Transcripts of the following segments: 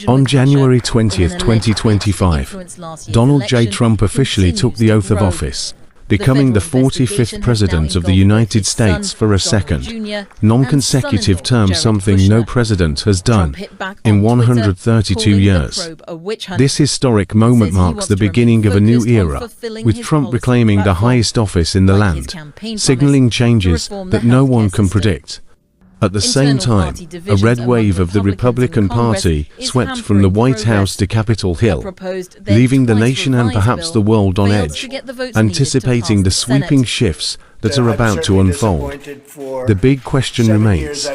On January 20, 2025, Donald J. Trump officially took the oath of office, becoming the 45th President of the United States for a second, non-consecutive term, something no president has done in 132 years. This historic moment marks the beginning of a new era, with Trump reclaiming the highest office in the land, signaling changes that no one can predict. At the same time, a red wave of the Republican Party swept from the White House to Capitol Hill, leaving the nation and perhaps the world on edge, anticipating the sweeping shifts that are about to unfold. The big question remains: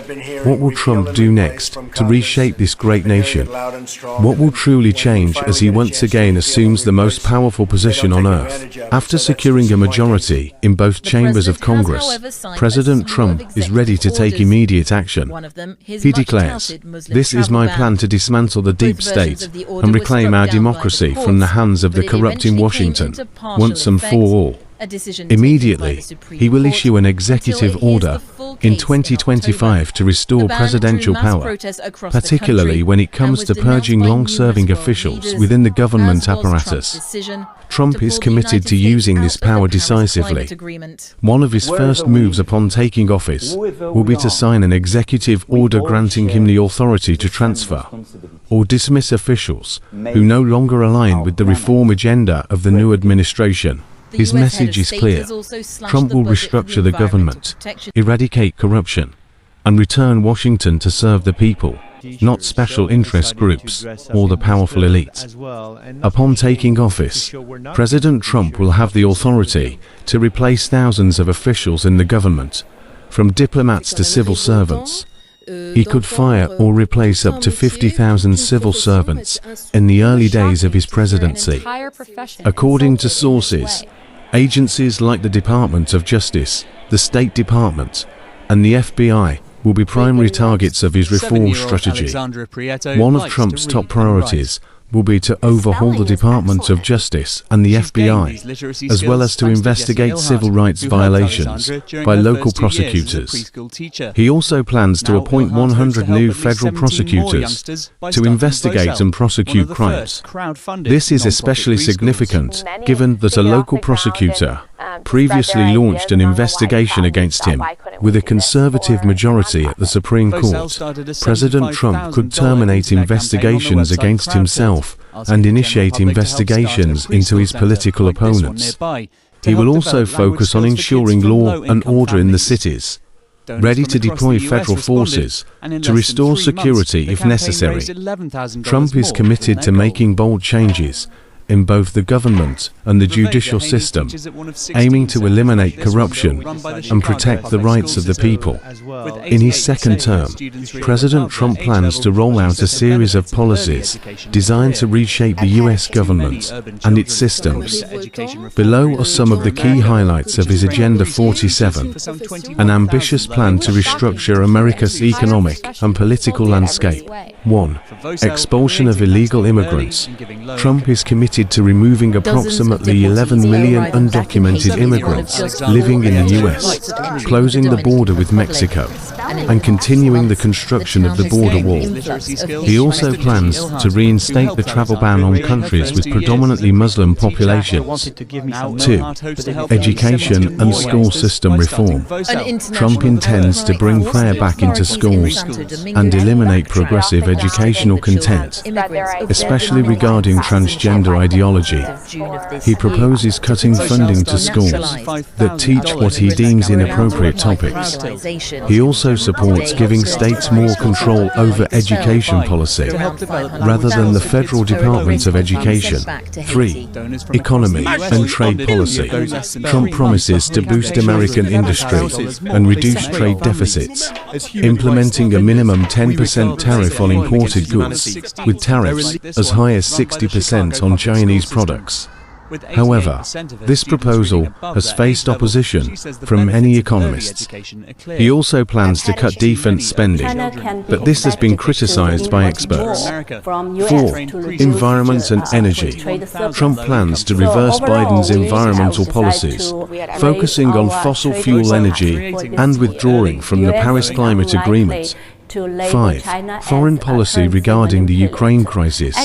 what will Trump do next to reshape this great nation? What will truly change as he once again assumes the most powerful position on earth? After securing a majority in both chambers of Congress, President Trump is ready to take immediate action. He declares, "This is my plan to dismantle the deep state and reclaim our democracy from the hands of the corrupt in Washington, once and for all." Immediately, he will issue an executive order in 2025 to restore presidential power, particularly when it comes to purging long-serving officials within the government apparatus. Trump is committed to using this power decisively. One of his first moves upon taking office will be to sign an executive order granting him the authority to transfer or dismiss officials who no longer align with the reform agenda of the new administration. His message is clear: Trump will restructure the government, eradicate corruption, and return Washington to serve the people, not special interest groups or the powerful elite. Upon taking office, President Trump will have the authority to replace thousands of officials in the government, from diplomats to civil servants. He could fire or replace up to 50,000 civil servants in the early days of his presidency. According to sources, agencies like the Department of Justice, the State Department, and the FBI will be primary targets of his reform strategy. One of Trump's top priorities will be to overhaul the Department of Justice and the FBI, as well as to investigate civil rights violations by local prosecutors. He also plans to appoint 100 new federal prosecutors to investigate and prosecute crimes. This is especially significant given that a local prosecutor previously launched an investigation against him. With a conservative majority at the Supreme Court, President Trump could terminate investigations against himself and initiate investigations into his political opponents. He will also focus on ensuring law and order in the cities, ready to deploy federal forces to restore security if necessary. Trump is committed to making bold changes in both the government and the judicial system, aiming to eliminate corruption and protect the rights of the people. In his second term, President Trump plans to roll out a series of policies designed to reshape the US government and its systems. Below are some of the key highlights of his Agenda 47, an ambitious plan to restructure America's economic and political landscape. 1. Expulsion of illegal immigrants. Trump is committed to removing approximately 11 million undocumented immigrants living in the US, closing the border with Mexico, and continuing the construction of the border wall. He also plans to reinstate the travel ban on countries with predominantly Muslim populations. 2. Education and school system reform. Trump intends to bring prayer back into schools and eliminate progressive educational content, especially regarding transgender ideology. He proposes cutting funding to schools that teach what he deems inappropriate topics. He also supports giving states more control over education policy, rather than the Federal Department of Education. 3. Economy and trade policy. Trump promises to boost American industry and reduce trade deficits, implementing a minimum 10% tariff on imported goods, with tariffs as high as 60% on Chinese products. However, this proposal has faced opposition from many economists. He also plans to cut defense spending, but this has been criticized by experts. 4. Environment and energy. Trump plans to reverse Biden's environmental policies, focusing on fossil fuel energy and withdrawing from the Paris Climate Agreement. 5. Foreign policy regarding the Ukraine crisis.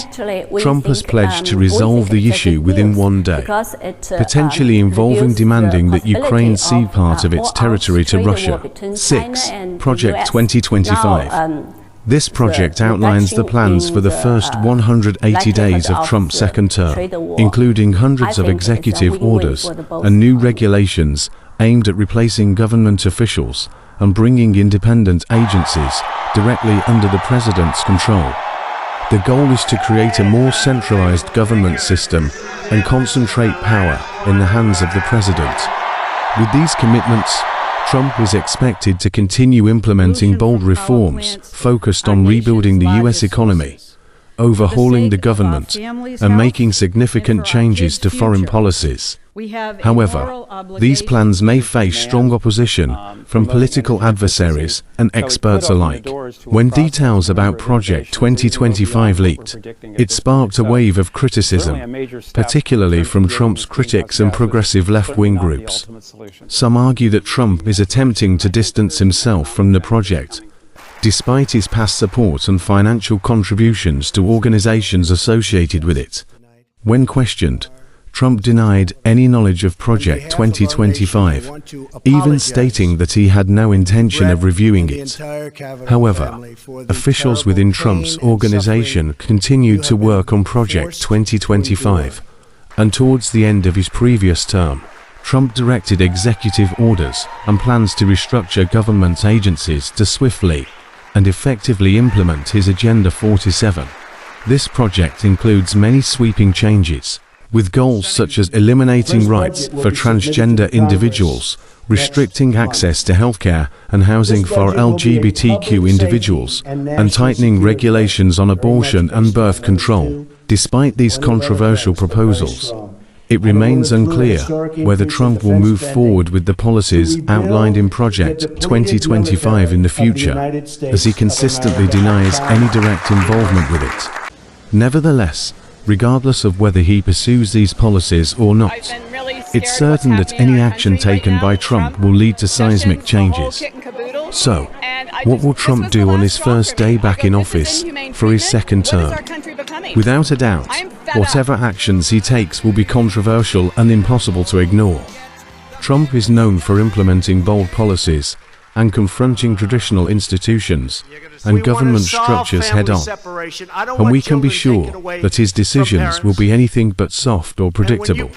Trump has pledged to resolve the issue within 1 day, potentially involving demanding that Ukraine cede part of its territory to Russia. 6. Project 2025. This project outlines the plans for the first 180 days of Trump's second term, including hundreds of executive orders and new regulations aimed at replacing government officials and bringing independent agencies directly under the president's control. The goal is to create a more centralized government system and concentrate power in the hands of the president. With these commitments, Trump is expected to continue implementing bold reforms focused on rebuilding the U.S. economy, overhauling the government, and making significant changes to foreign policies. However, these plans may face strong opposition from political adversaries and experts alike. When details about Project 2025 leaked, it sparked a wave of criticism, particularly from Trump's critics and progressive left-wing groups. Some argue that Trump is attempting to distance himself from the project, despite his past support and financial contributions to organizations associated with it. When questioned, Trump denied any knowledge of Project 2025, even stating that he had no intention of reviewing it. However, officials within Trump's organization continued to work on Project 2025, and towards the end of his previous term, Trump directed executive orders and plans to restructure government agencies to swiftly and effectively implement his Agenda 47. This project includes many sweeping changes, with goals such as eliminating rights for transgender individuals, restricting access to healthcare and housing for LGBTQ individuals, and tightening regulations on abortion and birth control. Despite these controversial proposals, it remains unclear whether Trump will move forward with the policies outlined in Project 2025 in the future, as he consistently denies any direct involvement with it. Nevertheless, regardless of whether he pursues these policies or not, it's certain that any action taken by Trump will lead to seismic changes. So, what will Trump do on his first day back in office for his second term? Without a doubt, whatever actions he takes will be controversial and impossible to ignore. Trump is known for implementing bold policies and confronting traditional institutions and government structures head-on, and we can be sure that his decisions will be anything but soft or predictable.